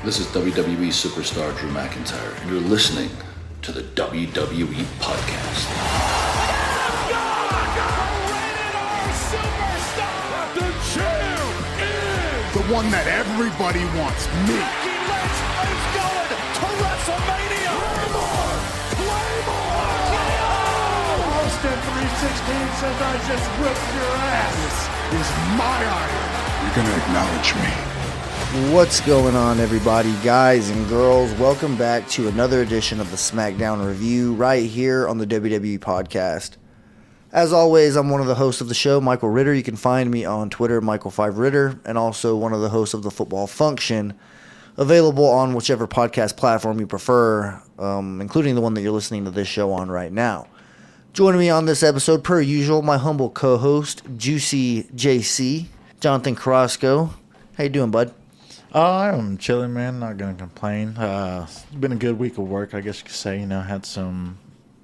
This is WWE superstar Drew McIntyre, and you're listening to the WWE Podcast. The champ is the one that everybody wants, me. It's going to WrestleMania. Claymore! Austin 316 says I just whipped your ass. This is my iron. You're going to acknowledge me. What's going on, everybody, guys and girls? Welcome back to another edition of the SmackDown Review right here on the WWE Podcast. As always, I'm one of the hosts of the show, Michael Ritter. You can find me on Twitter, Michael5Ritter, and also one of the hosts of the Football Function, available on whichever podcast platform you prefer, including the one that you're listening to this show on right now. Joining me on this episode, per usual, my humble co-host, Juicy JC, Jonathan Carrasco. How you doing, bud? I'm chilling, man. Not going to complain. It's been a good week of work, I guess you could say. You know, had some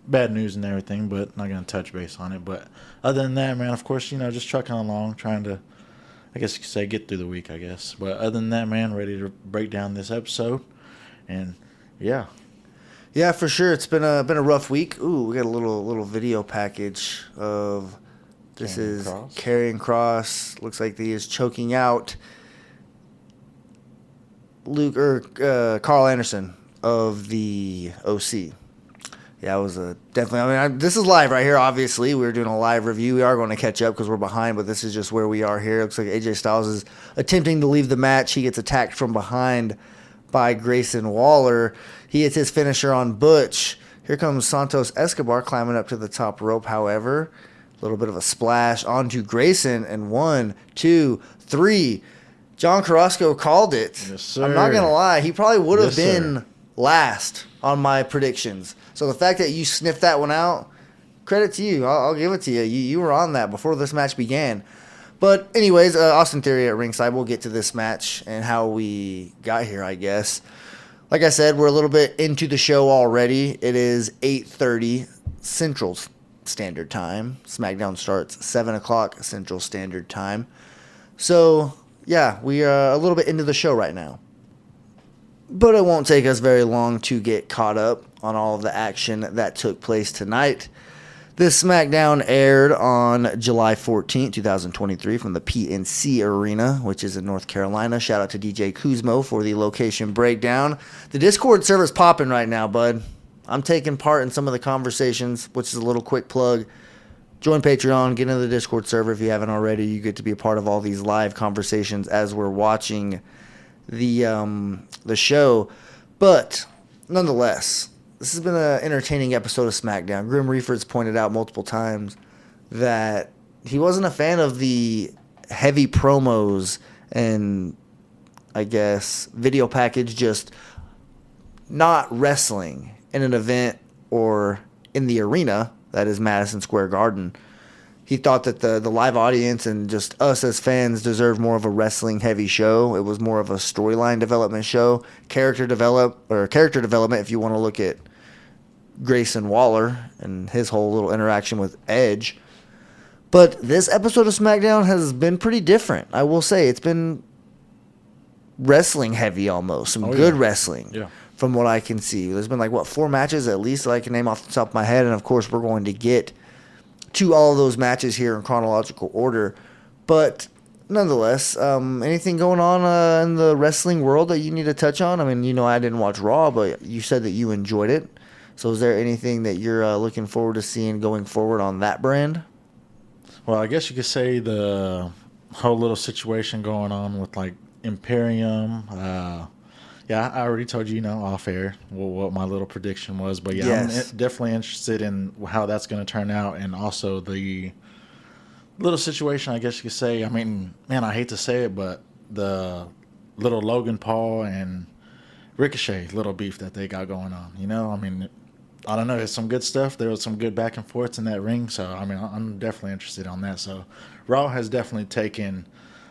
bad news and everything, but not going to touch base on it. But other than that, man, of course, you know, just trucking along, trying to, I guess you could say, get through the week, I guess. But other than that, man, ready to break down this episode. And, yeah. Yeah, for sure. It's been a rough week. Ooh, we got a little video package of this is Karrion Kross. Looks like he is choking out Carl Anderson of the OC. Yeah, it was definitely. I mean, this is live right here. Obviously, we're doing a live review. We are going to catch up because we're behind, but this is just where we are here. It looks like AJ Styles is attempting to leave the match. He gets attacked from behind by Grayson Waller. He hits his finisher on Butch. Here comes Santos Escobar climbing up to the top rope. However, a little bit of a splash onto Grayson, and 1, 2, 3. John Carrasco called it. Yes, sir. I'm not going to lie. He probably would have been last on my predictions. So the fact that you sniffed that one out, credit to you. I'll give it to you. You were on that before this match began. But anyways, Austin Theory at ringside. We'll get to this match and how we got here, I guess. Like I said, we're a little bit into the show already. It is 8:30 Central Standard Time. SmackDown starts 7 o'clock Central Standard Time. So yeah, we are a little bit into the show right now. But it won't take us very long to get caught up on all of the action that took place tonight. This SmackDown aired on July 14, 2023 from the PNC Arena, which is in North Carolina. Shout out to DJ Kuzmo for the location breakdown. The Discord server's popping right now, bud. I'm taking part in some of the conversations, which is a little quick plug. Join Patreon, get into the Discord server if you haven't already. You get to be a part of all these live conversations as we're watching the show. But nonetheless, this has been an entertaining episode of SmackDown. Grim Reaper's pointed out multiple times that he wasn't a fan of the heavy promos and, I guess, video package just not wrestling in an event or in the arena. That is Madison Square Garden. He thought that the live audience and just us as fans deserved more of a wrestling-heavy show. It was more of a storyline development show, character development. If you want to look at Grayson Waller and his whole little interaction with Edge. But this episode of SmackDown has been pretty different. I will say it's been wrestling-heavy almost. Some good wrestling. Yeah. From what I can see. There's been 4 matches at least that I can name off the top of my head. And, of course, we're going to get to all of those matches here in chronological order. But, nonetheless, anything going on in the wrestling world that you need to touch on? I mean, you know, I didn't watch Raw, but you said that you enjoyed it. So is there anything that you're looking forward to seeing going forward on that brand? Well, I guess you could say the whole little situation going on with, Imperium, yeah, I already told you, off air what my little prediction was. But, yeah, yes. I'm definitely interested in how that's going to turn out. And also the little situation, I guess you could say. I mean, man, I hate to say it, but the little Logan Paul and Ricochet little beef that they got going on. I mean, I don't know. There's some good stuff. There was some good back and forths in that ring. So, I mean, I'm definitely interested on that. So, Raw has definitely taken,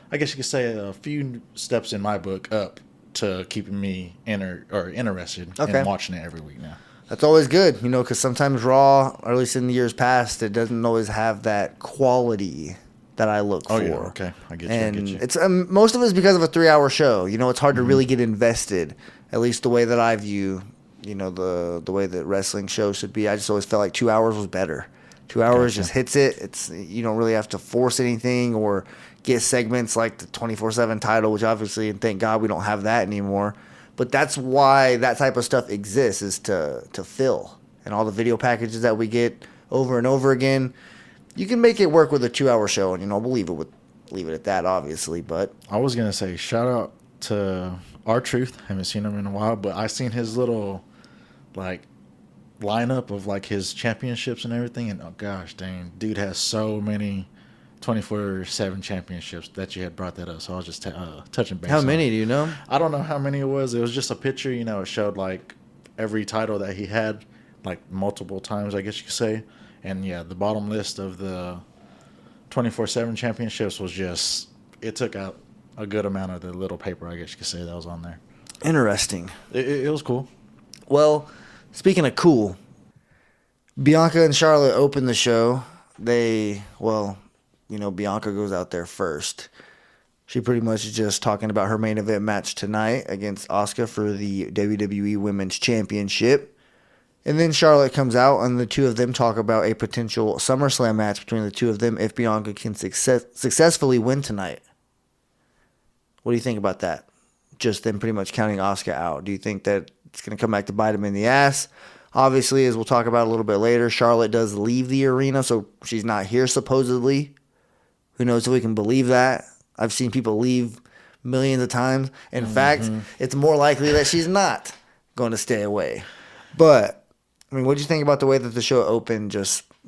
I guess you could say, a few steps in my book up to keeping me interested in watching it every week now. That's always good, because sometimes Raw, or at least in the years past, it doesn't always have that quality that I look for. Oh, yeah, okay. I get you. And it's most of it is because of a 3-hour show. It's hard to really get invested, at least the way that I view, the way that wrestling shows should be. I just always felt like 2 hours was better. 2 hours just hits it. You don't really have to force anything or get segments like the 24/7 title, which obviously, and thank God we don't have that anymore. But that's why that type of stuff exists, is to fill. And all the video packages that we get over and over again, you can make it work with a 2-hour show, and we'll leave it at that, obviously. But I was gonna say shout out to R-Truth. Haven't seen him in a while, but I seen his little lineup of his championships and everything, and oh gosh dang, dude has so many 24/7 championships that you had brought that up. So I was just touching base. How many do you know? I don't know how many it was. It was just a picture. It showed every title that he had multiple times, I guess you could say. And yeah, the bottom list of the 24/7 championships was just, it took out a good amount of the little paper, I guess you could say, that was on there. Interesting. It was cool. Well, speaking of cool, Bianca and Charlotte opened the show. Bianca goes out there first. She pretty much is just talking about her main event match tonight against Asuka for the WWE Women's Championship. And then Charlotte comes out, and the two of them talk about a potential SummerSlam match between the two of them if Bianca can successfully win tonight. What do you think about that? Just them pretty much counting Asuka out. Do you think that it's going to come back to bite him in the ass? Obviously, as we'll talk about a little bit later, Charlotte does leave the arena, so she's not here supposedly. Who knows if we can believe that? I've seen people leave millions of times. In fact, it's more likely that she's not going to stay away. But, what do you think about the way that the show opened?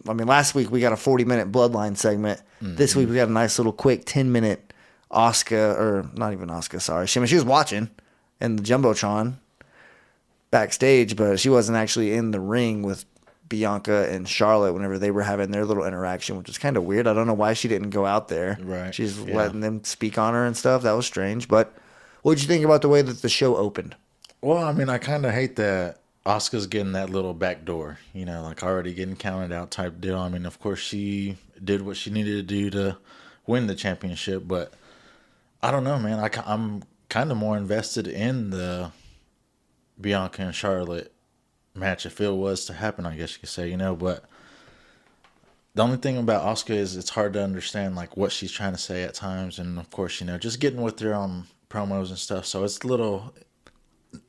Last week we got a 40-minute Bloodline segment. This week we got a nice little quick 10-minute Asuka, or not even Asuka, sorry. She was watching in the Jumbotron backstage, but she wasn't actually in the ring with Bianca and Charlotte whenever they were having their little interaction, which was kind of weird. I don't know why she didn't go out there. Right. She's letting them speak on her and stuff. That was strange. But what did you think about the way that the show opened? Well, I kind of hate that Asuka's getting that little back door, already getting counted out type deal. Of course, she did what she needed to do to win the championship, but I don't know, man. I'm kind of more invested in the Bianca and Charlotte match if it was to happen, I guess you could say, but the only thing about Asuka is it's hard to understand what she's trying to say at times, and of course, just getting with her on promos and stuff. So it's a little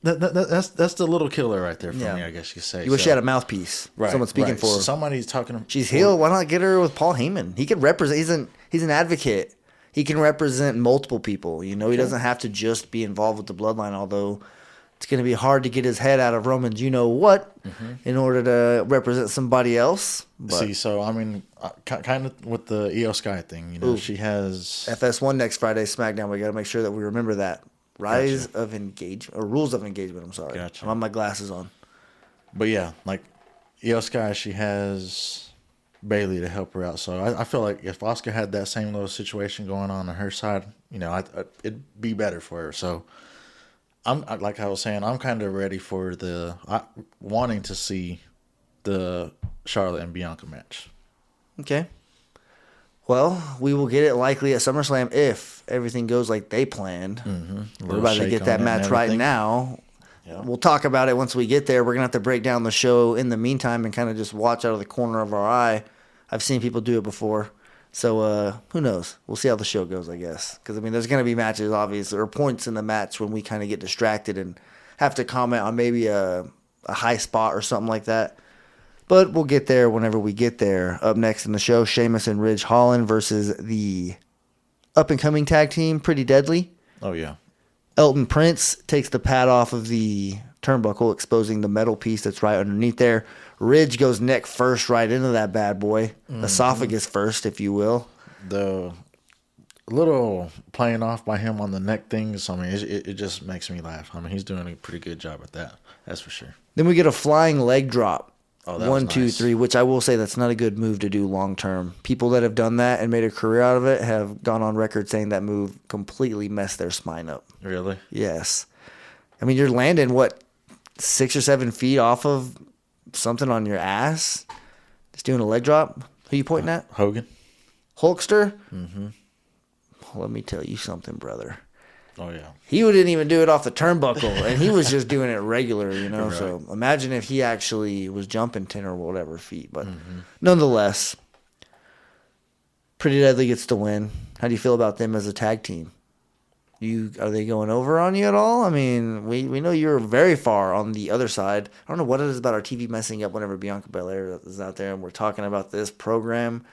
that's the little killer right there for me, I guess you could say. You wish she had a mouthpiece, right? Someone speaking for her. Somebody's talking. She's heel. Why not get her with Paul Heyman? He could represent. He's an advocate. He can represent multiple people. He doesn't have to just be involved with the Bloodline, although it's going to be hard to get his head out of Roman's you-know-what in order to represent somebody else. But see, so, kind of with the Io Sky thing, she has... FS1 next Friday, SmackDown. We got to make sure that we remember that. Rules of Engagement, I'm sorry. Gotcha. I'm on my glasses on. But yeah, Io Sky, she has Bailey to help her out. So I feel like if Asuka had that same little situation going on her side, it'd be better for her. So... like I was saying, I'm kind of ready for wanting to see the Charlotte and Bianca match. Okay. Well, we will get it likely at SummerSlam if everything goes like they planned. We're about to get that match right now. Yeah. We'll talk about it once we get there. We're going to have to break down the show in the meantime and kind of just watch out of the corner of our eye. I've seen people do it before. So, who knows? We'll see how the show goes, I guess. Because, there's going to be matches, obviously, or points in the match when we kind of get distracted and have to comment on maybe a high spot or something like that. But we'll get there whenever we get there. Up next in the show, Sheamus and Ridge Holland versus the up-and-coming tag team, Pretty Deadly. Oh, yeah. Elton Prince takes the pad off of the turnbuckle, exposing the metal piece that's right underneath there. Ridge goes neck first right into that bad boy. Esophagus first, if you will. The little playing off by him on the neck things, it just makes me laugh. He's doing a pretty good job at that. That's for sure. Then we get a flying leg drop. Oh, that 1, was 2, nice. 3, which I will say that's not a good move to do long term. People that have done that and made a career out of it have gone on record saying that move completely messed their spine up. Really? Yes. You're landing, 6 or 7 feet off of something on your ass? Just doing a leg drop? Who you pointing at? Hogan. Hulkster. Mm-hmm. Let me tell you something, brother. Oh, yeah. He didn't even do it off the turnbuckle, and he was just doing it regular, you know. Right. So imagine if he actually was jumping 10 or whatever feet. But nonetheless, Pretty Deadly gets the win. How do you feel about them as a tag team? Are they going over on you at all? I mean, we know you're very far on the other side. I don't know what it is about our TV messing up whenever Bianca Belair is out there and we're talking about this program.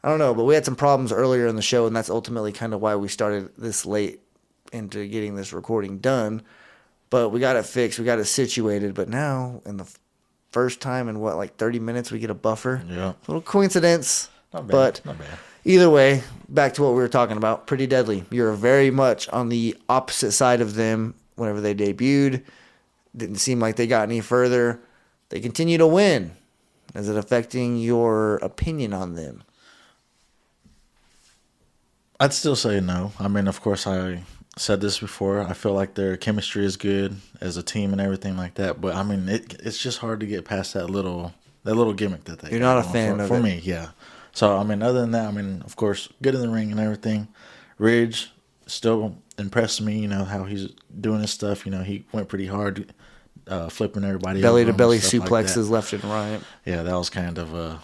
I don't know, but we had some problems earlier in the show, and that's ultimately kind of why we started this late into getting this recording done. But we got it fixed. We got it situated. But now, in the first time in, 30 minutes, we get a buffer? Yeah. Little coincidence. Not bad. But Not bad. Either way, back to what we were talking about. Pretty Deadly. You're very much on the opposite side of them whenever they debuted. Didn't seem like they got any further. They continue to win. Is it affecting your opinion on them? I'd still say no. I mean, of course, I said this before. I feel like their chemistry is good as a team and everything like that. But, I mean, it's just hard to get past that little gimmick that they You're got not a fan of for it. me, yeah. So, I mean, other than that, I mean, of course, good in the ring and everything. Ridge still impressed me, you know, how he's doing his stuff. You know, he went pretty hard, flipping everybody Belly-to-belly over and stuff like suplexes that. left and right. Yeah, that was kind of a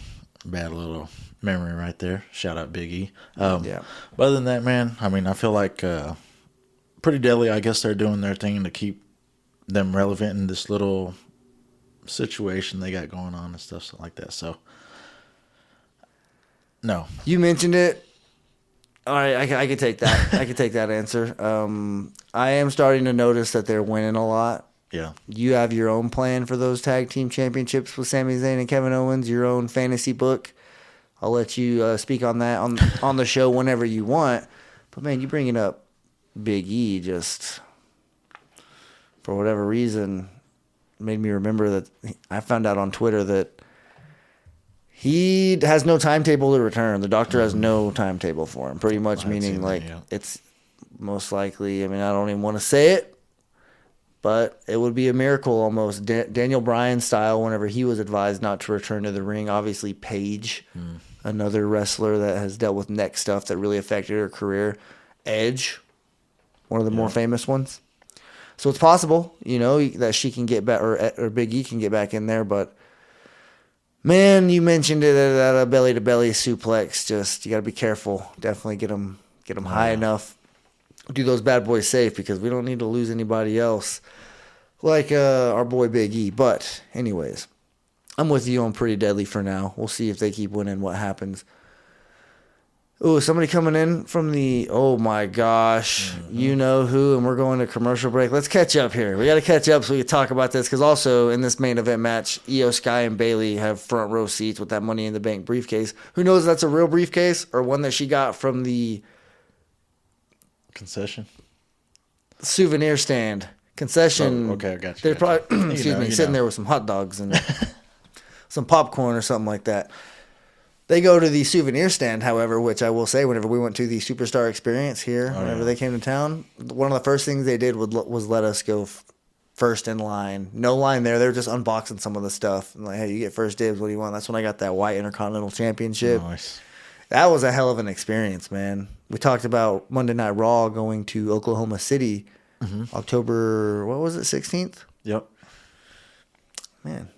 bad little memory right there. Shout out Big E. Yeah. But other than that, man, I mean, I feel like Pretty Deadly, I guess they're doing their thing to keep them relevant in this little situation they got going on and stuff like that. So, no. You mentioned it. All right, I can take that. I can take that answer. I am starting to notice that they're winning a lot. Yeah. You have your own plan for those tag team championships with Sami Zayn and Kevin Owens, your own fantasy book. I'll let you speak on that on the show whenever you want. But, man, you bringing up Big E just for whatever reason made me remember that I found out on Twitter that he has no timetable to return. The doctor has no timetable for him, pretty much, meaning like it's most likely, I mean, I don't even want to say it, but it would be a miracle almost. Daniel Bryan style, whenever he was advised not to return to the ring. Obviously, Paige, another wrestler that has dealt with neck stuff that really affected her career. Edge, one of the more famous ones. So it's possible, you know, that she can get back, or Big E can get back in there. But, man, you mentioned it, that belly-to-belly suplex. Just, you got to be careful. Definitely get them high enough. Do those bad boys safe, because we don't need to lose anybody else like our boy Big E. But anyways, I'm with you on Pretty Deadly for now. We'll see if they keep winning, what happens. Oh, somebody coming in from the, oh my gosh, you know who, and we're going to commercial break. Let's catch up here. We got to catch up so we can talk about this, because also in this main event match, Io Sky and Bayley have front row seats with that Money in the Bank briefcase. Who knows if that's a real briefcase or one that she got from the concession souvenir stand. Concession. Oh, okay, I got you. They're probably, sitting there with some hot dogs and some popcorn or something like that. They go to the souvenir stand, however, which I will say, whenever we went to the Superstar Experience here, whenever they came to town, one of the first things they did was let us go first in line. No line there. They were just unboxing some of the stuff. And like, hey, you get first dibs. What do you want? That's when I got that white Intercontinental Championship. Nice. That was a hell of an experience, man. We talked about Monday Night Raw going to Oklahoma City, October, what was it, 16th? Yep. Man,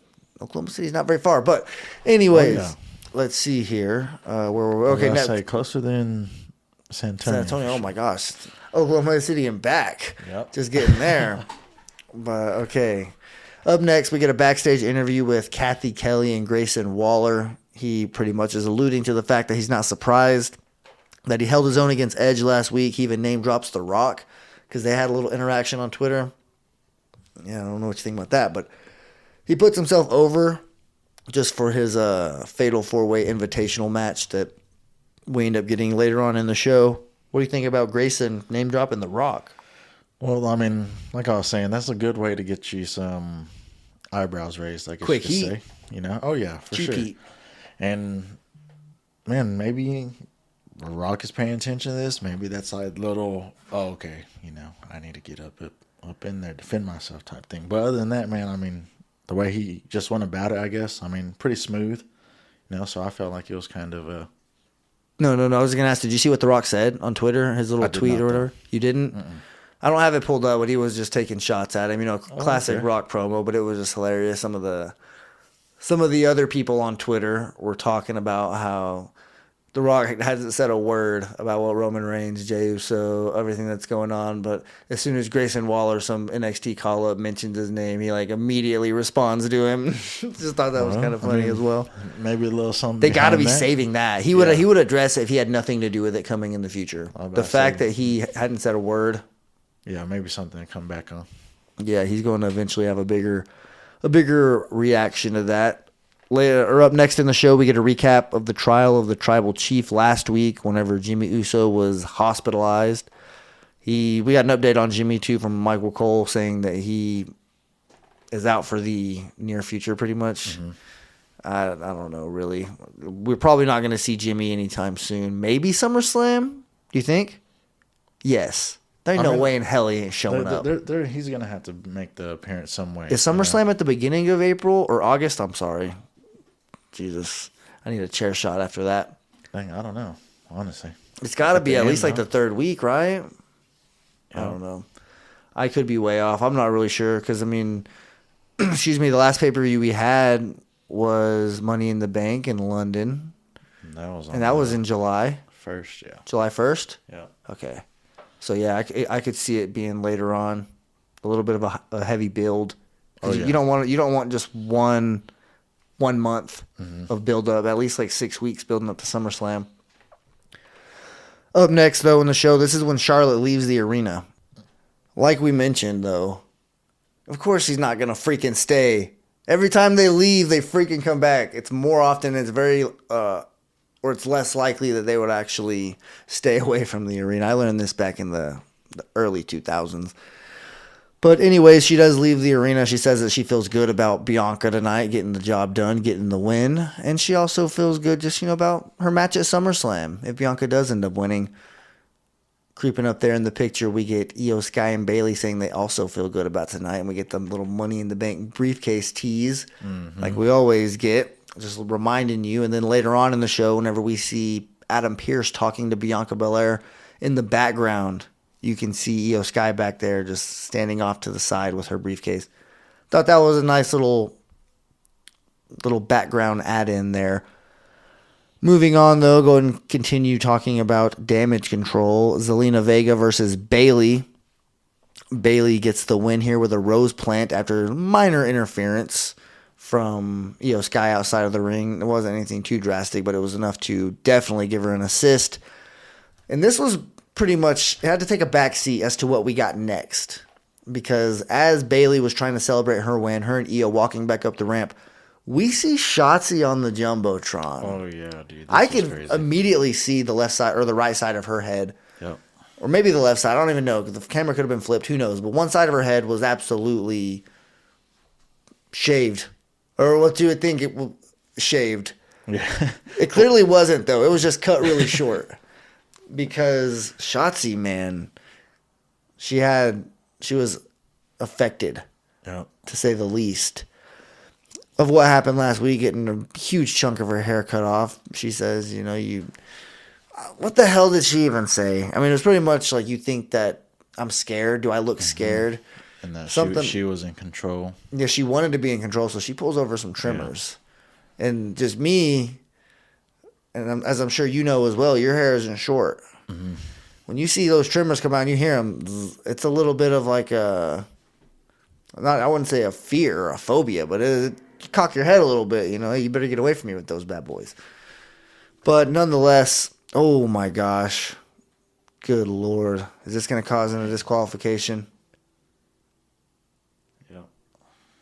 Oklahoma City's not very far. But anyways, let's see here. Where we're okay. I say closer than San Antonio. San Antonio. Oh my gosh, Oklahoma City and back. Yep. Just getting there. But okay. Up next, we get a backstage interview with Kathy Kelly and Grayson Waller. He pretty much is alluding to the fact that he's not surprised that he held his own against Edge last week. He even name drops The Rock because they had a little interaction on Twitter. Yeah, I don't know what you think about that, but he puts himself over just for his Fatal 4-Way Invitational match that we end up getting later on in the show. What do you think about Grayson name dropping The Rock? Well, I mean, like I was saying, that's a good way to get you some eyebrows raised, I guess Quick you heat. could say. You know? Oh, yeah, for Cheap sure. heat. And, man, maybe The Rock is paying attention to this. Maybe that's like little, oh, okay, you know, I need to get up in there, defend myself type thing. But other than that, man, I mean, the way he just went about it, I guess, I mean, pretty smooth. You know, so I felt like it was kind of No. I was going to ask, did you see what The Rock said on Twitter, his little tweet or whatever? You didn't? I don't have it pulled up, but he was just taking shots at him. You know, classic Rock promo, but it was just hilarious. Some of the other people on Twitter were talking about how The Rock hasn't said a word about what Roman Reigns, Jey Uso, everything that's going on. But as soon as Grayson Waller, some NXT call-up, mentions his name, he like immediately responds to him. Just thought that was kind of funny as well. Maybe a little something. They got to be saving that. He would address it if he had nothing to do with it coming in the future. The fact that he hadn't said a word. Yeah, maybe something to come back on. Yeah, he's going to eventually have a bigger reaction to that. Later, or up next in the show, we get a recap of the trial of the tribal chief last week whenever Jimmy Uso was hospitalized. We got an update on Jimmy, too, from Michael Cole saying that he is out for the near future, pretty much. Mm-hmm. I don't know, really. We're probably not going to see Jimmy anytime soon. Maybe SummerSlam? Do you think? Yes. There's no way in hell he ain't showing up. He's going to have to make the appearance some way. Is SummerSlam at the beginning of April or August? I'm sorry. Jesus. I need a chair shot after that. Dang, I don't know, honestly. It's got to be at least like the third week, right? Yeah. I don't know. I could be way off. I'm not really sure because, I mean, excuse me, the last pay-per-view we had was Money in the Bank in London. That was in July. 1st, yeah. July 1st? Yeah. Okay. So, yeah, I could see it being later on. A little bit of a heavy build. Oh, yeah. You don't want just one month of build up, at least like 6 weeks building up to SummerSlam. Up next, though, in the show, this is when Charlotte leaves the arena. Like we mentioned, though, of course she's not going to freaking stay. Every time they leave, they freaking come back. It's more often, it's very, or it's less likely that they would actually stay away from the arena. I learned this back in the early 2000s. But anyways, she does leave the arena. She says that she feels good about Bianca tonight, getting the job done, getting the win. And she also feels good just, about her match at SummerSlam, if Bianca does end up winning. Creeping up there in the picture, we get Io Sky and Bayley saying they also feel good about tonight. And we get the little Money in the Bank briefcase tease, like we always get. Just reminding you. And then later on in the show, whenever we see Adam Pearce talking to Bianca Belair in the background, you can see Io Sky back there just standing off to the side with her briefcase. Thought that was a nice little background add-in there. Moving on, though, go and continue talking about Damage Control. Zelina Vega versus Bayley. Bayley gets the win here with a rose plant after minor interference from Io Sky outside of the ring. It wasn't anything too drastic, but it was enough to definitely give her an assist. And this was pretty much, it had to take a back seat as to what we got next. Because as Bayley was trying to celebrate her win, her and Io walking back up the ramp, we see Shotzi on the Jumbotron. Oh, yeah, dude. I could immediately see the left side or the right side of her head. Yep. Or maybe the left side. I don't even know. The camera could have been flipped. Who knows? But one side of her head was absolutely shaved. Or what you would think it was shaved. Yeah. It clearly wasn't, though. It was just cut really short. Because Shotzi, man, she was affected, yep, to say the least, of what happened last week, getting a huge chunk of her hair cut off. She says, what the hell did she even say? I mean, it was pretty much like, you think that I'm scared? Do I look scared? And that she was in control. Yeah, she wanted to be in control, so she pulls over some trimmers. Yeah. And just me, and as I'm sure you know as well, your hair isn't short. Mm-hmm. When you see those trimmers come out and you hear them, it's a little bit of like I wouldn't say a fear or a phobia, but you cock your head a little bit, you better get away from me with those bad boys. But nonetheless, oh my gosh, good Lord. Is this going to cause a disqualification? Yeah.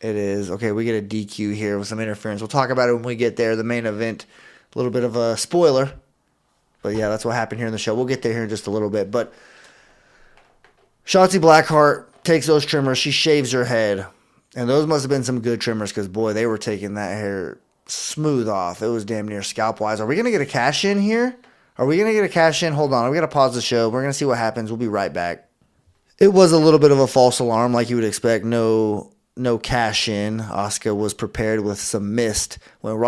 It is. Okay, we get a DQ here with some interference. We'll talk about it when we get there, the main event. A little bit of a spoiler. But yeah, that's what happened here in the show. We'll get there here in just a little bit. But Shotzi Blackheart takes those trimmers. She shaves her head. And those must have been some good trimmers because, boy, they were taking that hair smooth off. It was damn near scalp-wise. Are we going to get a cash in here? Hold on. We got to pause the show. We're going to see what happens. We'll be right back. It was a little bit of a false alarm like you would expect. No cash in. Asuka was prepared with some mist. Went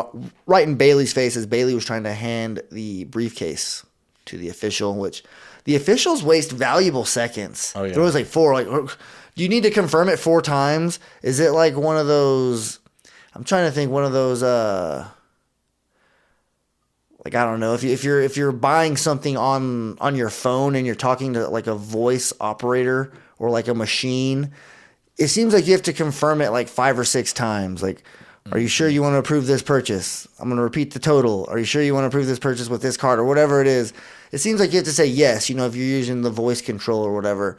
right in Bayley's face as Bayley was trying to hand the briefcase to the official, which the officials waste valuable seconds. Oh, yeah. There was like 4. Like, do you need to confirm it 4 times? Is it like one of those? I'm trying to think. One of those. Like, I don't know, if you're buying something on your phone and you're talking to like a voice operator or like a machine, it seems like you have to confirm it like 5 or 6 times. Like, are you sure you want to approve this purchase? I'm going to repeat the total. Are you sure you want to approve this purchase with this card or whatever it is? It seems like you have to say yes. You know, if you're using the voice control or whatever,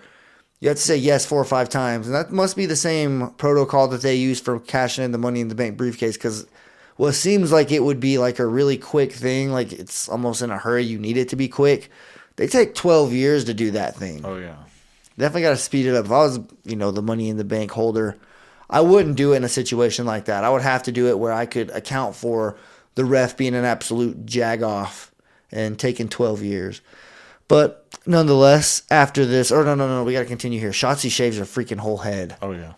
you have to say yes 4 or 5 times. And that must be the same protocol that they use for cashing in the Money in the Bank briefcase, because well, it seems like it would be like a really quick thing. Like it's almost in a hurry. You need it to be quick. They take 12 years to do that thing. Oh, yeah. Definitely got to speed it up. If I was, the Money in the Bank holder, I wouldn't do it in a situation like that. I would have to do it where I could account for the ref being an absolute jag-off and taking 12 years. But nonetheless, after this, no, we got to continue here. Shotzi shaves her freaking whole head. Oh, yeah.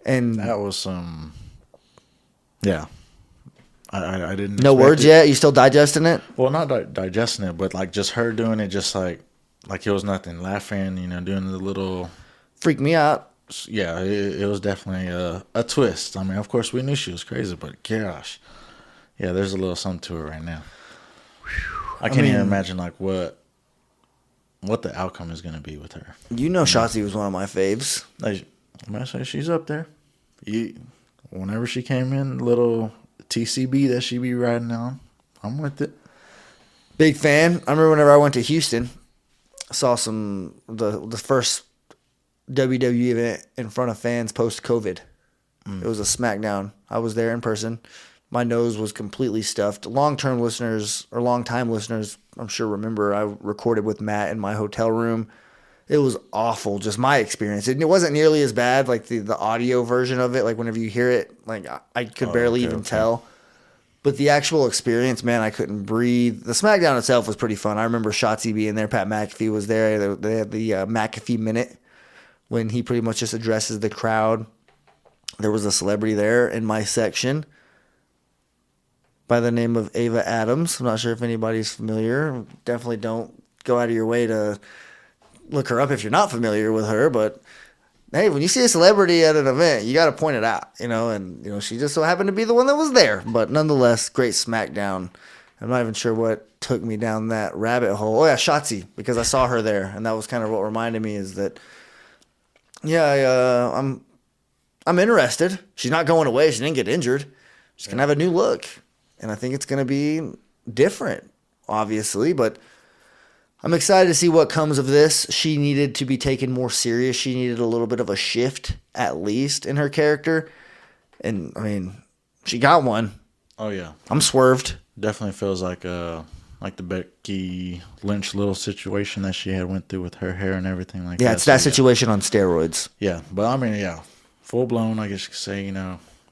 And that was some... Yeah. I didn't No words it. yet? You still digesting it? Well, not digesting it, but like just her doing it just like it was nothing. Laughing, doing the little... Freaked me out. Yeah, it was definitely a twist. I mean, of course, we knew she was crazy, but gosh. Yeah, there's a little something to it right now. I can't even imagine like what the outcome is going to be with her. Shotzi was one of my faves. I'm going to say she's up there. Whenever she came in, little TCB that she be riding on, I'm with it. Big fan. I remember whenever I went to Houston, I saw the first WWE event in front of fans post-COVID. It was a SmackDown. I was there in person. My nose was completely stuffed. Long-time listeners, I'm sure remember I recorded with Matt in my hotel room. It was awful, just my experience. It wasn't nearly as bad, like the audio version of it. Like whenever you hear it, like I could barely even tell. But the actual experience, man, I couldn't breathe. The SmackDown itself was pretty fun. I remember Shotzi being there. Pat McAfee was there. They had the McAfee Minute when he pretty much just addresses the crowd. There was a celebrity there in my section by the name of Ava Adams. I'm not sure if anybody's familiar. Definitely don't go out of your way to look her up if you're not familiar with her, but hey, when you see a celebrity at an event, you got to point it out, and she just so happened to be the one that was there. But nonetheless, great SmackDown. I'm not even sure what took me down that rabbit hole. Oh yeah, Shotzi, because I saw her there, and that was kind of what reminded me is that I'm interested. She's not going away. She didn't get injured. She's gonna have a new look, and I think it's gonna be different, obviously, but I'm excited to see what comes of this. She needed to be taken more serious. She needed a little bit of a shift, at least, in her character. And, I mean, she got one. Oh, yeah. I'm swerved. Definitely feels like the Becky Lynch little situation that she had went through with her hair and everything like that. Yeah, it's that situation on steroids. Yeah, but, I mean, yeah, full-blown, I guess you could say,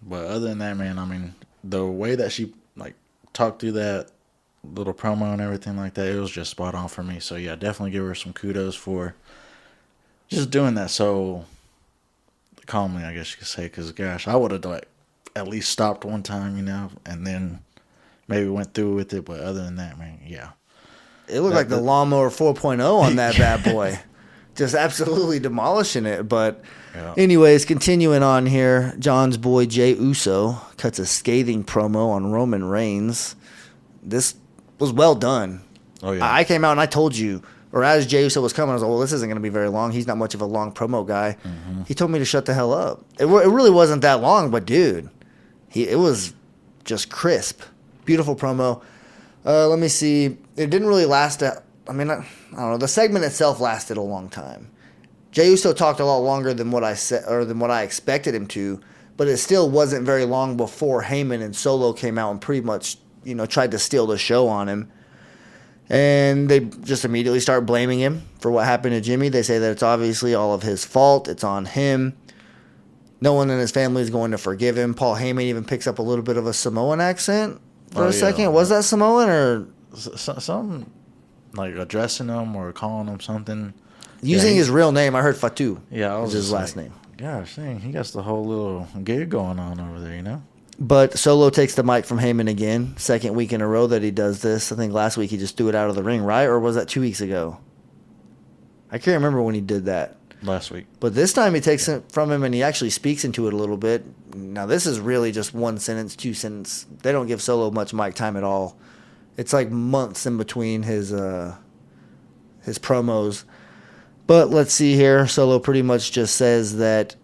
But other than that, man, I mean, the way that she, talked through that little promo and everything like that, it was just spot on for me. So yeah, definitely give her some kudos for just doing that so calmly, I guess you could say, because gosh, I would have at least stopped one time, and then maybe went through with it. But other than that, man, yeah, it looked like the lawnmower 4.0 on that bad boy. Just absolutely demolishing it. But anyways, continuing on here, John's boy Jey Uso cuts a scathing promo on Roman Reigns. This was well done. Oh, yeah. I came out and I told you, or as Jey Uso was coming, I was like, well, this isn't going to be very long. He's not much of a long promo guy. Mm-hmm. He told me to shut the hell up. It really wasn't that long, but dude, it was just crisp. Beautiful promo. Let me see. It didn't really last. I don't know. The segment itself lasted a long time. Jey Uso talked a lot longer than what I said, or than what I expected him to, but it still wasn't very long before Heyman and Solo came out and pretty much tried to steal the show on him. And they just immediately start blaming him for what happened to Jimmy. They say that it's obviously all of his fault. It's on him. No one in his family is going to forgive him. Paul Heyman even picks up a little bit of a Samoan accent for a second. Was that Samoan or something like addressing him or calling him something? Using his real name. I heard Fatu. Yeah, was his last name. Gosh, dang, he got the whole little gig going on over there, But Solo takes the mic from Heyman again. Second week in a row that he does this. I think last week he just threw it out of the ring, right? Or was that 2 weeks ago? I can't remember when he did that. Last week. But this time he takes it from him and he actually speaks into it a little bit. Now, this is really just one sentence, two sentence. They don't give Solo much mic time at all. It's like months in between his promos. But let's see here. Solo pretty much just says that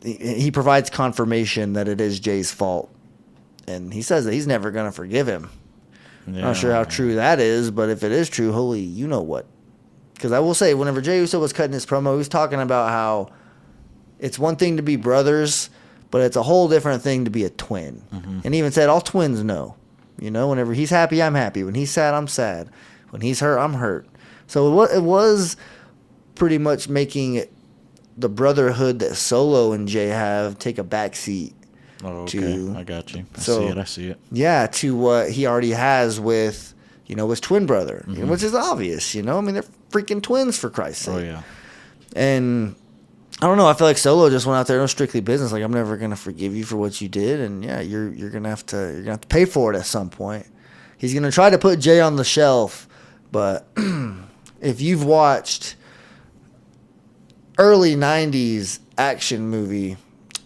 he provides confirmation that it is Jay's fault. And he says that he's never going to forgive him. Yeah. Not sure how true that is, but if it is true, holy, you know what. Because I will say, whenever Jey Uso was cutting his promo, he was talking about how it's one thing to be brothers, but it's a whole different thing to be a twin. Mm-hmm. And he even said, all twins know. You know, whenever he's happy, I'm happy. When he's sad, I'm sad. When he's hurt, I'm hurt. So it was pretty much making the brotherhood that Solo and Jay have take a backseat. Oh, okay. I got you. I see it. Yeah, to what he already has with, his twin brother, mm-hmm. which is obvious, I mean, they're freaking twins, for Christ's sake. Oh, yeah. And I don't know. I feel like Solo just went out there, no strictly business. Like, I'm never going to forgive you for what you did. And, yeah, you're going to have to pay for it at some point. He's going to try to put Jay on the shelf. But if you've watched early 90s action movie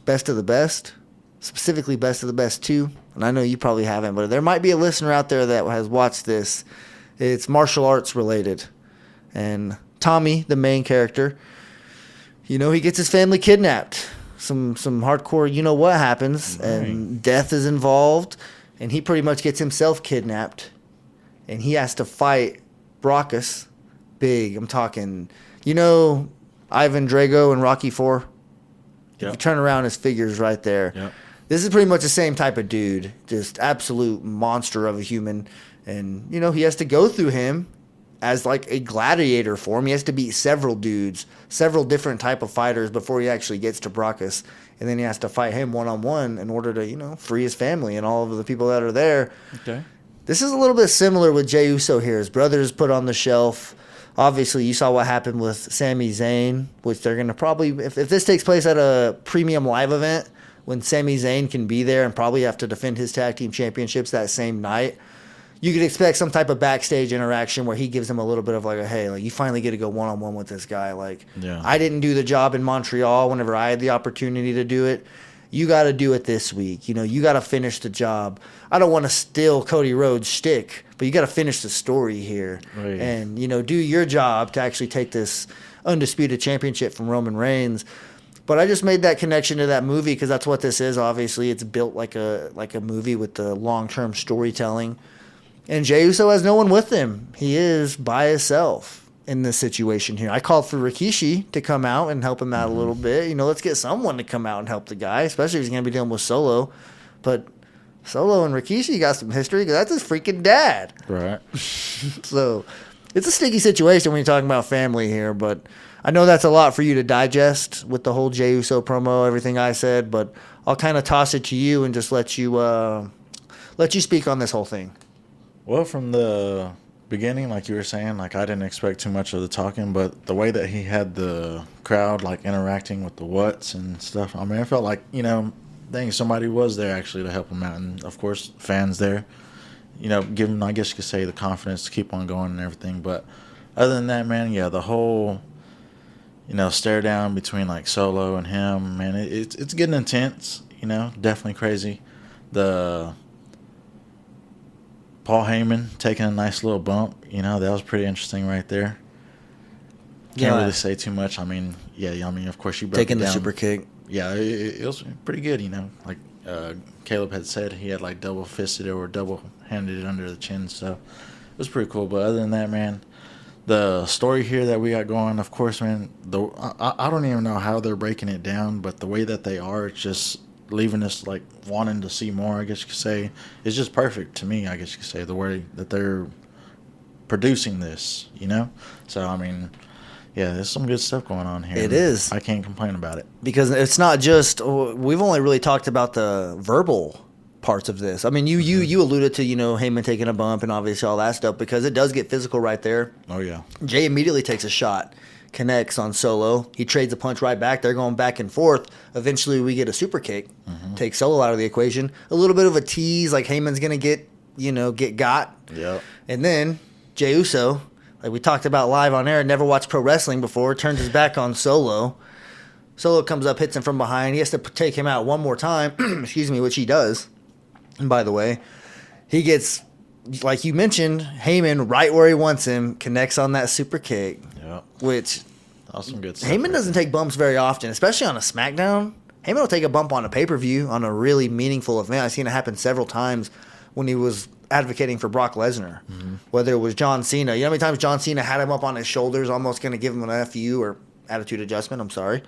Best of the Best, specifically Best of the Best 2, and I know you probably haven't, but there might be a listener out there that has watched this. It's martial arts related. And Tommy, the main character, he gets his family kidnapped. Some hardcore what happens, right. And death is involved, and he pretty much gets himself kidnapped, and he has to fight Brockus. Big, I'm talking, Ivan Drago and Rocky IV. Yep. If you turn around, his figure's right there. Yep. This is pretty much the same type of dude, just absolute monster of a human. And, he has to go through him as like a gladiator for him. He has to beat several dudes, several different type of fighters before he actually gets to Brockus. And then he has to fight him one-on-one in order to, free his family and all of the people that are there. Okay. This is a little bit similar with Jey Uso here. His brother's put on the shelf. Obviously, you saw what happened with Sami Zayn, which they're going to probably, if this takes place at a premium live event, when Sami Zayn can be there and probably have to defend his tag team championships that same night, you could expect some type of backstage interaction where he gives him a little bit of like, hey, like you finally get to go one-on-one with this guy. Like, yeah. I didn't do the job in Montreal whenever I had the opportunity to do it. You got to do it this week. You got to finish the job. I don't want to steal Cody Rhodes' shtick, but you got to finish the story here. Right. And, do your job to actually take this undisputed championship from Roman Reigns. But I just made that connection to that movie because that's what this is. Obviously, it's built like a movie with the long-term storytelling. And Jey Uso has no one with him. He is by himself in this situation here. I called for Rikishi to come out and help him out a little bit. Let's get someone to come out and help the guy, especially if he's going to be dealing with Solo. But Solo and Rikishi got some history because that's his freaking dad. Right. So it's a sticky situation when you're talking about family here, but I know that's a lot for you to digest with the whole Jey Uso promo, everything I said, but I'll kind of toss it to you and just let you speak on this whole thing. Well, from the beginning, like you were saying, like I didn't expect too much of the talking, but the way that he had the crowd like interacting with the what's and stuff, I mean, I felt like, dang, somebody was there actually to help him out. And of course, fans there, give him, I guess you could say, the confidence to keep on going and everything. But other than that, man, yeah, the whole, stare down between like Solo and him, man, it's getting intense, definitely crazy. The Paul Heyman taking a nice little bump, that was pretty interesting right there. Can't really say too much. I mean, of course, you broke taking it down. The super kick. Yeah, it was pretty good, Like Caleb had said, he had like double fisted it or double handed it under the chin, so it was pretty cool. But other than that, man, the story here that we got going, of course, man, I don't even know how they're breaking it down, but the way that they are, it's just leaving us like wanting to see more, I guess you could say. It's just perfect to me, I guess you could say, the way that they're producing this, So, I mean, yeah, there's some good stuff going on here. It is. I can't complain about it. Because it's not just, we've only really talked about the verbal parts of this. I mean, you alluded to, Heyman taking a bump and obviously all that stuff because it does get physical right there. Oh, yeah. Jay immediately takes a shot. connects on Solo. He trades a punch right back. They're going back and forth. Eventually, we get a super kick. Take Solo out of the equation. A little bit of a tease, like Heyman's going to get got. Yep. And then Jey Uso, like we talked about live on air, never watched pro wrestling before, turns his back on Solo. Solo comes up, hits him from behind. He has to take him out one more time, excuse me, which he does. And by the way, he gets, like you mentioned, Heyman right where he wants him, connects on that super kick, which that was some good stuff. Heyman doesn't take bumps very often, especially on a SmackDown. Heyman will take a bump on a pay-per-view on a really meaningful event. I've seen it happen several times when he was advocating for Brock Lesnar, whether it was John Cena. You know how many times John Cena had him up on his shoulders, almost going to give him an FU or attitude adjustment? I'm sorry.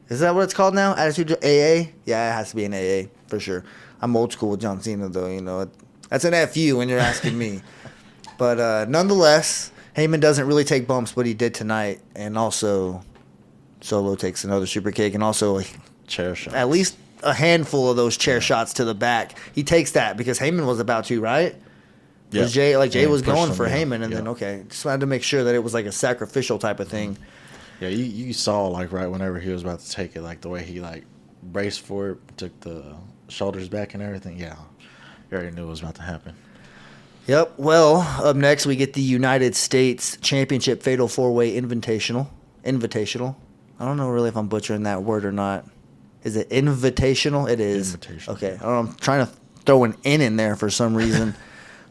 Is that what it's called now? Attitude AA? Yeah, it has to be an AA for sure. I'm old school with John Cena, though. You know, that's an FU when you're asking me. But nonetheless, Heyman doesn't really take bumps, but he did tonight. And also, Solo takes another super kick, and also chair shot. At least a handful of those chair shots to the back. He takes that because Heyman was about to, right? Yeah. Jay was going him, for Heyman, and then just wanted to make sure that it was like a sacrificial type of thing. Yeah, you saw like right whenever he was about to take it, like the way he like braced for it, took the shoulders back and everything. Yeah, you already knew it was about to happen. Yep. Well, up next we get the United States Championship Fatal 4-Way Invitational. I don't know really if I'm butchering that word or not. Is it invitational? It is. Invitational. Okay. I don't know, I'm trying to throw an N in there for some reason.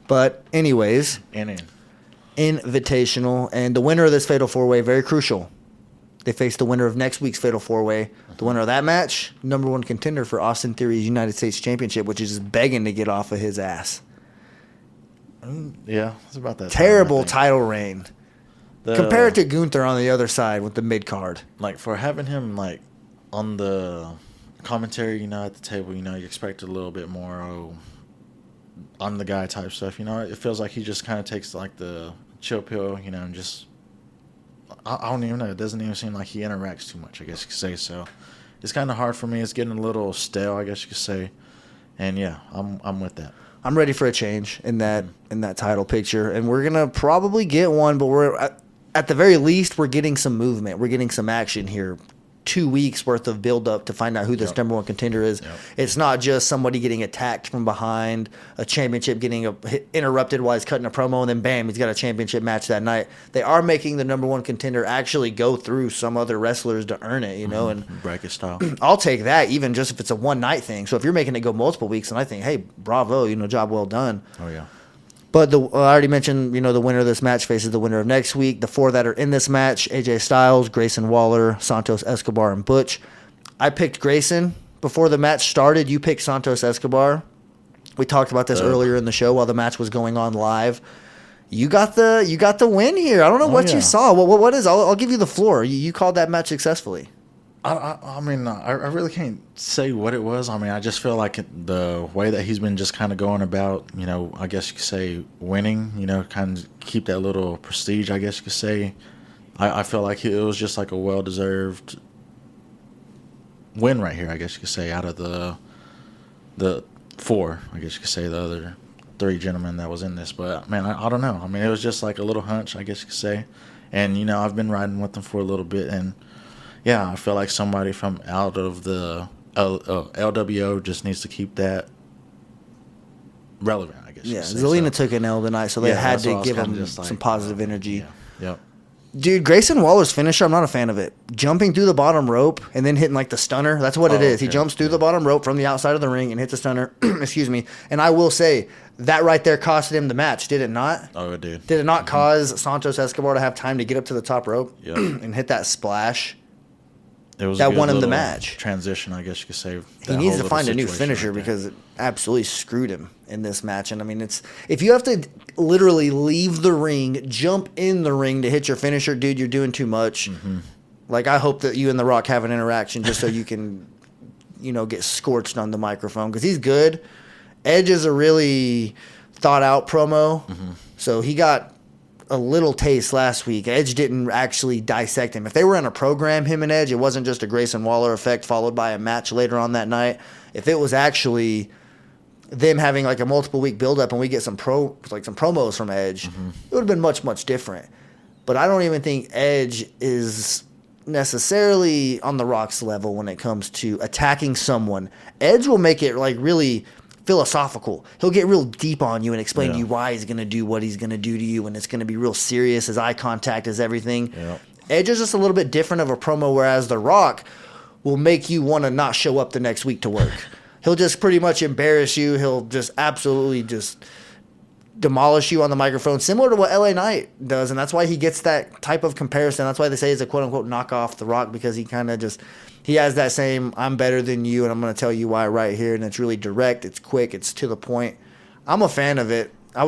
But anyways, Invitational, and the winner of this Fatal 4-Way, very crucial. They face the winner of next week's Fatal 4-Way. The winner of that match, number one contender for Austin Theory's United States Championship, which is just begging to get off of his ass. Yeah, it's about that. Terrible title reign. Compare it to Gunther on the other side with the mid-card. Like, for having him, like, on the commentary, at the table, you expect a little bit more, on the guy type stuff, It feels like he just kind of takes, like, the chill pill, and just... I don't even know. It doesn't even seem like he interacts too much, I guess you could say. So it's kind of hard for me. It's getting a little stale, I guess you could say. And yeah, I'm with that. I'm ready for a change in that title picture, and we're gonna probably get one. But we're at the very least we're getting some movement. We're getting some action here. 2 weeks worth of build up to find out who this number one contender is. It's not just somebody getting attacked from behind, a championship getting interrupted while he's cutting a promo, and then bam, he's got a championship match that night. They are making the number one contender actually go through some other wrestlers to earn it, and bracket style. I'll take that even just if it's a one night thing. So if you're making it go multiple weeks, and I think, hey, bravo, job well done. Oh yeah. But I already mentioned, the winner of this match faces the winner of next week. The four that are in this match, AJ Styles, Grayson Waller, Santos Escobar, and Butch. I picked Grayson before the match started. You picked Santos Escobar. We talked about this earlier in the show while the match was going on live. You got the win here. I don't know what you saw. What is? I'll give you the floor. You called that match successfully. I mean, I really can't say what it was. I mean, I just feel like the way that he's been just kind of going about, I guess you could say winning, kind of keep that little prestige, I guess you could say. I feel like it was just like a well-deserved win right here, I guess you could say, out of the four, I guess you could say, the other three gentlemen that was in this. But, man, I don't know. I mean, it was just like a little hunch, I guess you could say. And, I've been riding with them for a little bit, and yeah, I feel like somebody from out of the LWO just needs to keep that relevant, I guess. Yeah, Zelina took an L tonight, so they had to give him some positive energy. Yeah. Dude, Grayson Waller's finisher, I'm not a fan of it. Jumping through the bottom rope and then hitting like the stunner, that's what it is. Okay. He jumps through the bottom rope from the outside of the ring and hits a stunner. Excuse me. And I will say, that right there costed him the match, did it not? Oh, it did. Did it not cause Santos Escobar to have time to get up to the top rope and hit that splash? It was that won him the match. Transition, I guess you could say. He needs to find a new finisher because it absolutely screwed him in this match. And I mean, if you have to literally leave the ring, jump in the ring to hit your finisher, dude, you're doing too much. Mm-hmm. Like, I hope that you and The Rock have an interaction just so you can, get scorched on the microphone because he's good. Edge is a really thought out promo, so he got a little taste last week. Edge didn't actually dissect him. If they were in a program, him and Edge, it wasn't just a Grayson Waller effect followed by a match later on that night. If it was actually them having like a multiple week build up and we get some promos from Edge, it would have been much, much different. But I don't even think Edge is necessarily on The Rock's level when it comes to attacking someone. Edge will make it like really philosophical. He'll get real deep on you and explain to you why he's going to do what he's going to do to you, and it's going to be real serious. His eye contact is everything. Yeah. Edge is just a little bit different of a promo, whereas The Rock will make you want to not show up the next week to work. He'll just pretty much embarrass you. He'll just absolutely just demolish you on the microphone, similar to what LA Knight does, and that's why he gets that type of comparison. That's why they say he's a quote-unquote knockoff The Rock, because he kind of just he has that same I'm better than you, and I'm going to tell you why right here, and it's really direct, it's quick, it's to the point. I'm a fan of it. I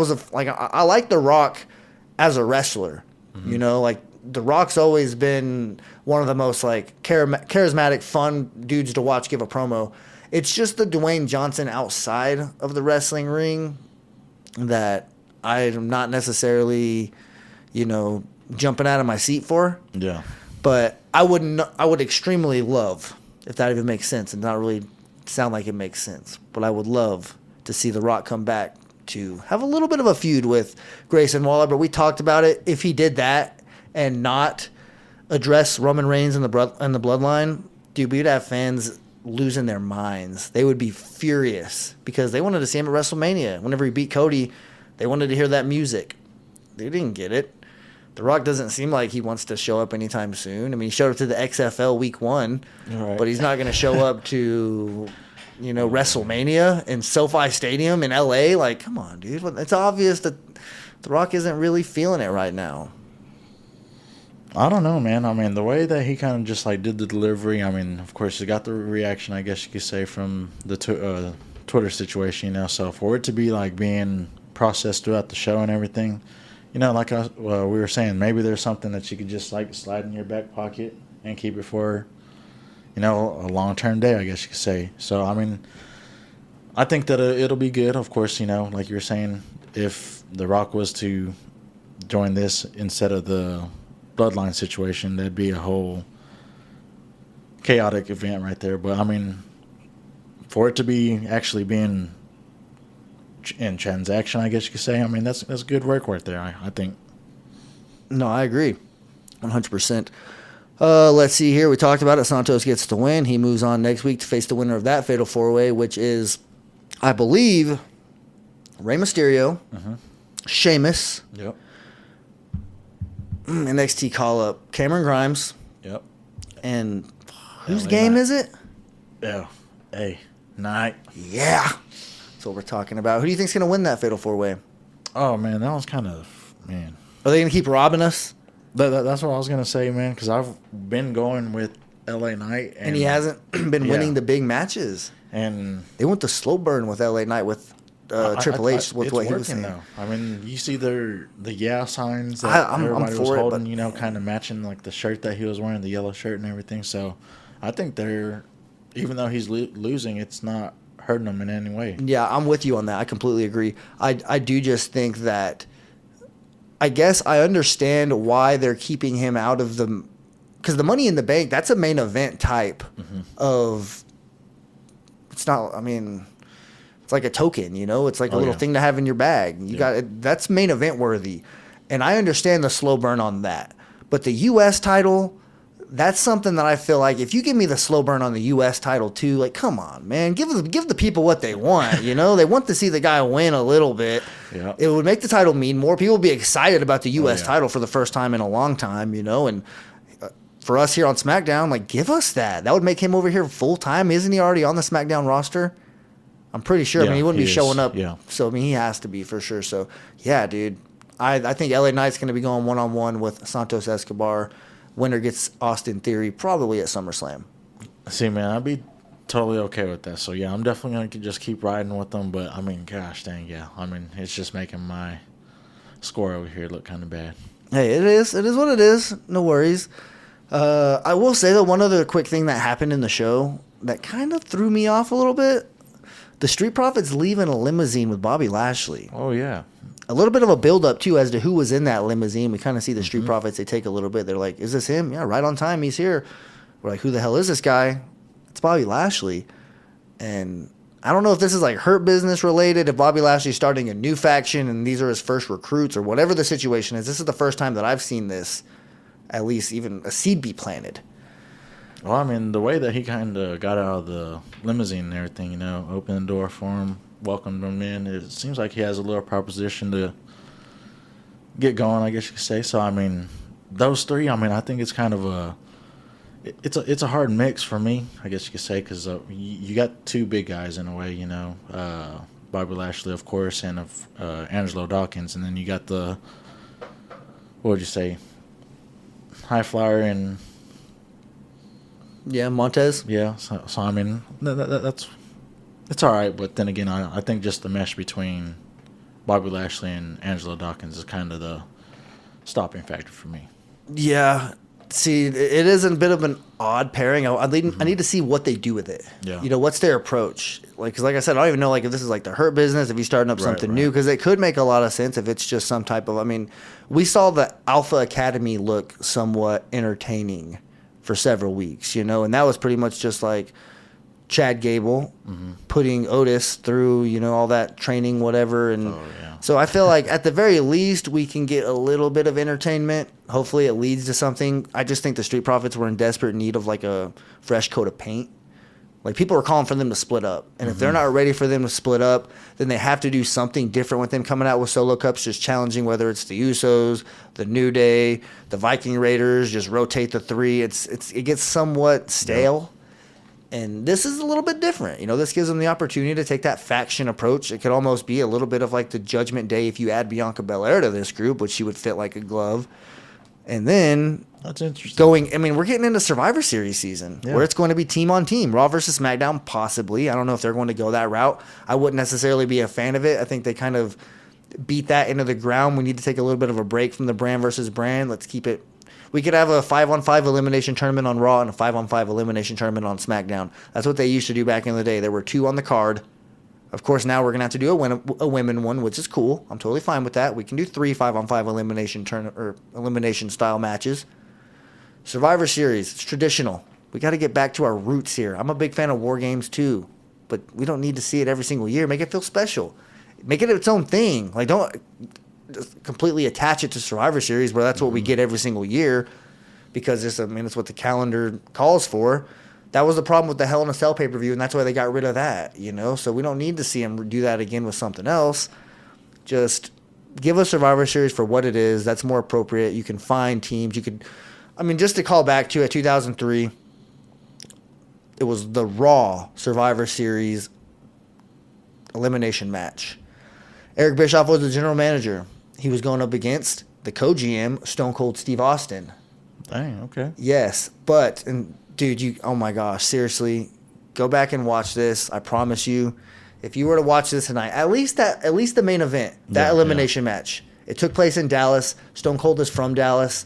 like The Rock as a wrestler. You know, like The Rock's always been one of the most like charismatic, fun dudes to watch give a promo. It's just the Dwayne Johnson outside of the wrestling ring that I'm not necessarily, jumping out of my seat for. Yeah. But I would extremely love, if that even makes sense, and not really sound like it makes sense, but I would love to see The Rock come back to have a little bit of a feud with Grayson Waller. But we talked about it. If he did that and not address Roman Reigns and the Bloodline, dude, we'd have fans losing their minds. They would be furious because they wanted to see him at WrestleMania. Whenever he beat Cody, they wanted to hear that music. They didn't get it. The Rock doesn't seem like he wants to show up anytime soon. I mean, he showed up to the XFL week 1, but he's not going to show up to, WrestleMania in SoFi Stadium in LA. Like, come on, dude. It's obvious that The Rock isn't really feeling it right now. I don't know, man. I mean, the way that he kind of just like did the delivery, I mean, of course, he got the reaction, I guess you could say, from the Twitter situation, So for it to be like being processed throughout the show and everything, like we were saying, maybe there's something that you could just like slide in your back pocket and keep it for, a long-term day, I guess you could say. So, I mean, I think that it'll be good, of course, like you were saying, if The Rock was to join this instead of the Bloodline situation, that'd be a whole chaotic event right there. But I mean, for it to be actually being in transaction, I guess you could say, I mean, that's good work right there, I think. No, I agree 100%. Let's see here. We talked about it. Santos gets to win. He moves on next week to face the winner of that Fatal 4-Way, which is, I believe, Rey Mysterio, Sheamus, Yep. NXT call-up Cameron Grimes. Yep. And whose LA game Knight. is it? LA Knight. Yeah. That's what we're talking about. Who do you think's going to win that Fatal 4-Way? Oh, man, that was kind of, man. Are they going to keep robbing us? That's what I was going to say, man, because I've been going with LA Knight. And he hasn't been winning the big matches. And they went the slow burn with LA Knight with Triple H with what he was saying. Though. I mean, you see the signs that I'm everybody for was it, holding, but kind of matching like the shirt that he was wearing, the yellow shirt and everything. So I think even though he's losing, it's not hurting him in any way. Yeah, I'm with you on that. I completely agree. I do just think that, I guess I understand why they're keeping him out of the, because the Money in the Bank, that's a main event type of, it's not, I mean, it's like a token, it's like a little thing to have in your bag. That's main event worthy. And I understand the slow burn on that. But the U.S. title, that's something that I feel like if you give me the slow burn on the U.S. title too, like, come on, man, give the people what they want. They want to see the guy win a little bit. Yeah. It would make the title mean more. People would be excited about the U.S. title for the first time in a long time, and for us here on SmackDown, like, give us that. That would make him over here full time. Isn't he already on the SmackDown roster? I'm pretty sure. I mean, he wouldn't be showing up. Yeah. So, I mean, he has to be for sure. So, yeah, dude. I think LA Knight's going to be going one-on-one with Santos Escobar. Winner gets Austin Theory probably at SummerSlam. See, man, I'd be totally okay with that. So, yeah, I'm definitely going to just keep riding with them. But, I mean, gosh dang, yeah. I mean, it's just making my score over here look kind of bad. Hey, it is. It is what it is. No worries. I will say, though, one other quick thing that happened in the show that kind of threw me off a little bit. The Street Profits leaving a limousine with Bobby Lashley. Oh, yeah. A little bit of a build-up, too, as to who was in that limousine. We kind of see the Street Profits. They take a little bit. They're like, is this him? Yeah, right on time. He's here. We're like, who the hell is this guy? It's Bobby Lashley. And I don't know if this is like Hurt Business related, if Bobby Lashley's starting a new faction and these are his first recruits or whatever the situation is. This is the first time that I've seen this, at least even a seed be planted. Well, I mean, the way that he kind of got out of the limousine and everything, you know, opened the door for him, welcomed him in, it seems like he has a little proposition to get going, I guess you could say. So, I mean, those three, I mean, I think it's kind of it's a hard mix for me, I guess you could say, because you got two big guys in a way, you know, Bobby Lashley, of course, and Angelo Dawkins, and then you got the, what would you say, high flyer and Montez. Yeah, so I mean, that's it's all right, but then again, I think just the mesh between Bobby Lashley and Angelo Dawkins is kind of the stopping factor for me. Yeah. See, it is a bit of an odd pairing. I need to see what they do with it. Yeah. You know, what's their approach? Because like I said, I don't even know if this is like the Hurt Business, if he's starting up something new, because it could make a lot of sense if it's just some type of, I mean, we saw the Alpha Academy look somewhat entertaining for several weeks, you know, and that was pretty much just like Chad Gable putting Otis through, you know, all that training, whatever. And so I feel like at the very least we can get a little bit of entertainment. Hopefully it leads to something. I just think the Street Profits were in desperate need of like a fresh coat of paint. Like people are calling for them to split up. And if they're not ready for them to split up, then they have to do something different with them coming out with solo cups, just challenging whether it's the Usos, the New Day, the Viking Raiders, just rotate the three. It gets somewhat stale. And this is a little bit different. You know, this gives them the opportunity to take that faction approach. It could almost be a little bit of like the Judgment Day if you add Bianca Belair to this group, which she would fit like a glove. And then that's interesting. We're getting into Survivor Series season where it's going to be team on team. Raw versus SmackDown, possibly. I don't know if they're going to go that route. I wouldn't necessarily be a fan of it. I think they kind of beat that into the ground. We need to take a little bit of a break from the brand versus brand. Let's keep it. We could have a 5-on-5 elimination tournament on Raw and a 5-on-5 elimination tournament on SmackDown. That's what they used to do back in the day. There were two on the card. Of course, now we're going to have to do a women one, which is cool. I'm totally fine with that. We can do 3 5-on-5 elimination style matches. Survivor Series, it's traditional. We got to get back to our roots here. I'm a big fan of War Games too, but we don't need to see it every single year. Make it feel special. Make it its own thing. Like, don't just completely attach it to Survivor Series where that's what we get every single year because it's what the calendar calls for. That was the problem with the Hell in a Cell pay-per-view, and that's why they got rid of that, you know? So we don't need to see them do that again with something else. Just give us Survivor Series for what it is. That's more appropriate. You can find teams. Just to call back to it, 2003, it was the Raw Survivor Series elimination match. Eric Bischoff was the general manager. He was going up against the co-GM, Stone Cold Steve Austin. Dang, okay. Yes, dude, oh my gosh, seriously, go back and watch this. I promise you, if you were to watch this tonight, at least the main event, that elimination match, it took place in Dallas. Stone Cold is from Dallas.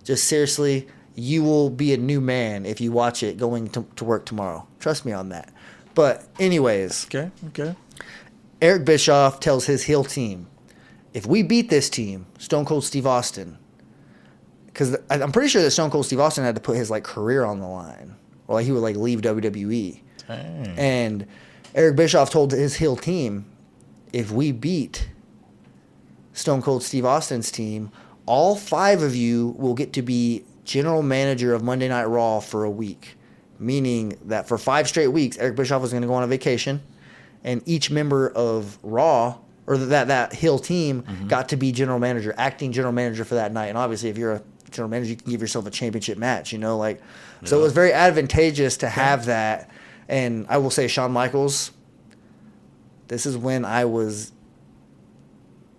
Just seriously, you will be a new man if you watch it going to work tomorrow. Trust me on that. But anyways, okay. Eric Bischoff tells his heel team, if we beat this team, Stone Cold Steve Austin, because I'm pretty sure that Stone Cold Steve Austin had to put his career on the line, or he would leave WWE. Dang. And Eric Bischoff told his heel team, if we beat Stone Cold Steve Austin's team, all 5 of you will get to be general manager of Monday Night Raw for a week, meaning that for 5 straight weeks, Eric Bischoff was going to go on a vacation, and each member of Raw or that heel team got to be general manager, acting general manager for that night. And obviously, if you're a general manager, you can give yourself a championship match, So it was very advantageous to have that. And I will say, Shawn Michaels, this is when I was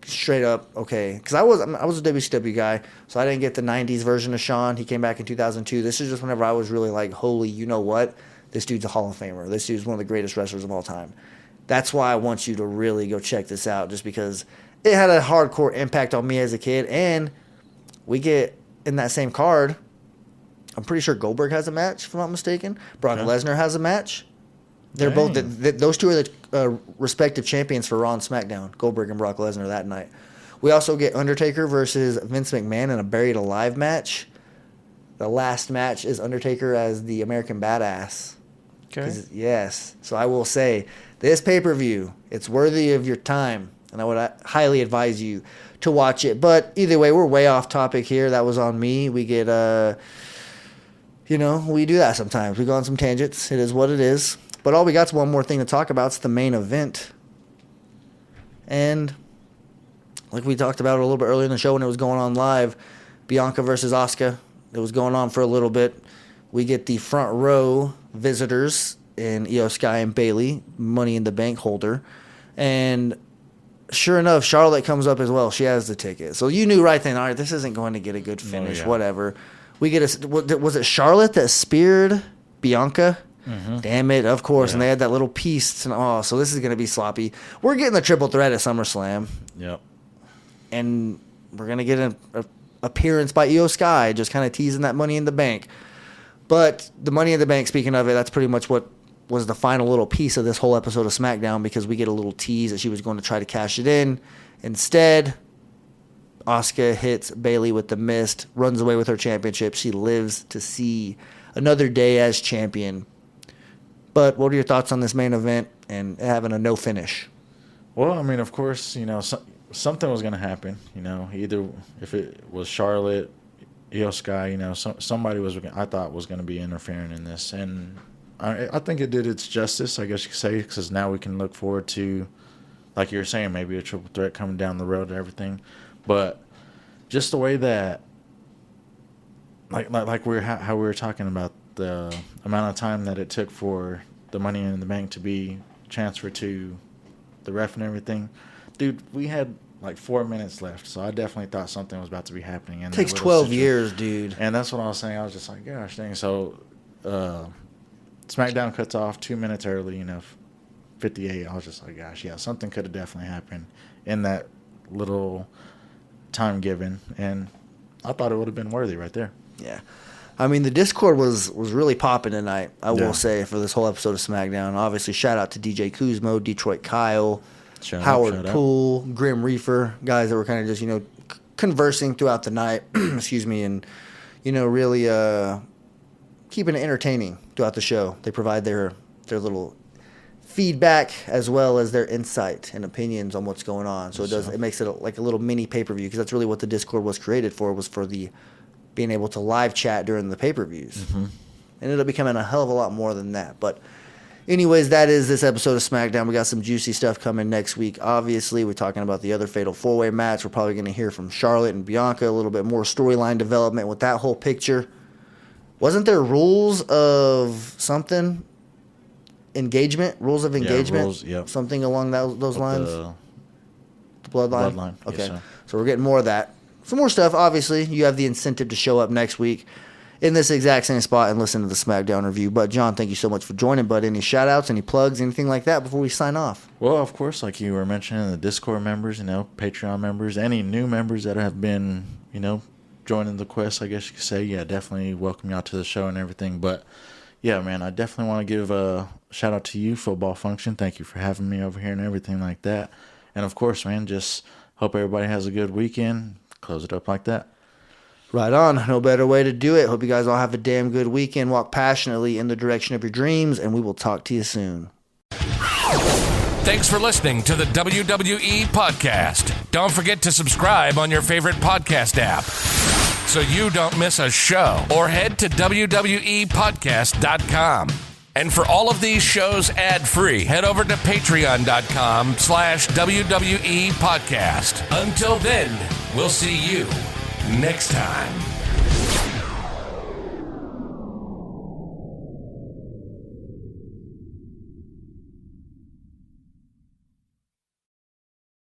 straight up okay, because I was a WCW guy, so I didn't get the '90s version of Shawn. He came back in 2002. This is just whenever I was really holy, you know what? This dude's a Hall of Famer. This dude's one of the greatest wrestlers of all time. That's why I want you to really go check this out, just because it had a hardcore impact on me as a kid. And we get in that same card, I'm pretty sure Goldberg has a match, if I'm not mistaken. Brock Lesnar has a match. They're both those two are the respective champions for Raw and SmackDown, Goldberg and Brock Lesnar that night. We also get Undertaker versus Vince McMahon in a Buried Alive match. The last match is Undertaker as the American Badass. Okay. Yes. So I will say This pay-per-view, it's worthy of your time, and I would highly advise you to watch it. But either way, we're way off topic here. That was on me. We get, we do that sometimes. We go on some tangents. It is what it is. But all we got is one more thing to talk about. It's the main event. And like we talked about it a little bit earlier in the show when it was going on live, Bianca versus Asuka. It was going on for a little bit. We get the front row visitors in Io Sky and Bayley, Money in the Bank holder. And sure enough, Charlotte comes up as well. She has the ticket. So you knew right then, all right, this isn't going to get a good finish, whatever. We get was it Charlotte that speared Bianca? Mm-hmm. Damn it, of course. Yeah. And they had that little piece. So this is going to be sloppy. We're getting the triple threat at SummerSlam. Yep. And we're going to get an appearance by Io Sky, just kind of teasing that Money in the Bank. But the Money in the Bank, speaking of it, that's pretty much what was the final little piece of this whole episode of SmackDown, because we get a little tease that she was going to try to cash it in. Instead, Asuka hits Bayley with the mist, runs away with her championship. She lives to see another day as champion. But what are your thoughts on this main event and having a no finish? Well, I mean, of course, something was going to happen. Either if it was Charlotte, Io Sky, somebody I thought was going to be interfering in this. And I think it did its justice, I guess you could say, because now we can look forward to, like you were saying, maybe a triple threat coming down the road and everything. But just the way that, like how we were talking about the amount of time that it took for the Money in the Bank to be transferred to the ref and everything, dude, we had like 4 minutes left, so I definitely thought something was about to be happening. It takes 12 years, dude. And that's what I was saying. I was just like, gosh dang. So SmackDown cuts off 2 minutes early, 58. I was just like, gosh, yeah, something could have definitely happened in that little time given, and I thought it would have been worthy right there. Yeah. I mean, the Discord was really popping tonight, I will say, for this whole episode of SmackDown. Obviously, shout out to DJ Kuzmo, Detroit Kyle, Howard Poole, Grim Reaper, guys that were kind of just, conversing throughout the night, excuse me, and, really keeping it entertaining throughout the show. They provide their little feedback as well as their insight and opinions on what's going on. So it makes it like a little mini pay-per-view, because that's really what the Discord was created for, was for the being able to live chat during the pay-per-views. Mm-hmm. And it'll becoming a hell of a lot more than that. But anyways, that is this episode of SmackDown. We got some juicy stuff coming next week. Obviously, we're talking about the other Fatal 4-Way match. We're probably going to hear from Charlotte and Bianca, a little bit more storyline development with that whole picture. Wasn't there rules of something? Rules of engagement? Yeah, rules, something along those lines? The bloodline? Bloodline, okay. Yes, sir. So we're getting more of that. Some more stuff. Obviously, you have the incentive to show up next week in this exact same spot and listen to the SmackDown review. But, John, thank you so much for joining. But any shout-outs, any plugs, anything like that before we sign off? Well, of course, like you were mentioning, the Discord members, Patreon members, any new members that have been, joining the quest, I guess you could say. Yeah, definitely welcome y'all to the show and everything. But, yeah, man, I definitely want to give a shout-out to you, Football Function. Thank you for having me over here and everything like that. And, of course, man, just hope everybody has a good weekend. Close it up like that. Right on. No better way to do it. Hope you guys all have a damn good weekend. Walk passionately in the direction of your dreams, and we will talk to you soon. Thanks for listening to the WWE Podcast. Don't forget to subscribe on your favorite podcast app so you don't miss a show, or head to WWEpodcast.com. And for all of these shows ad-free, head over to patreon.com/WWE Podcast. Until then, we'll see you next time.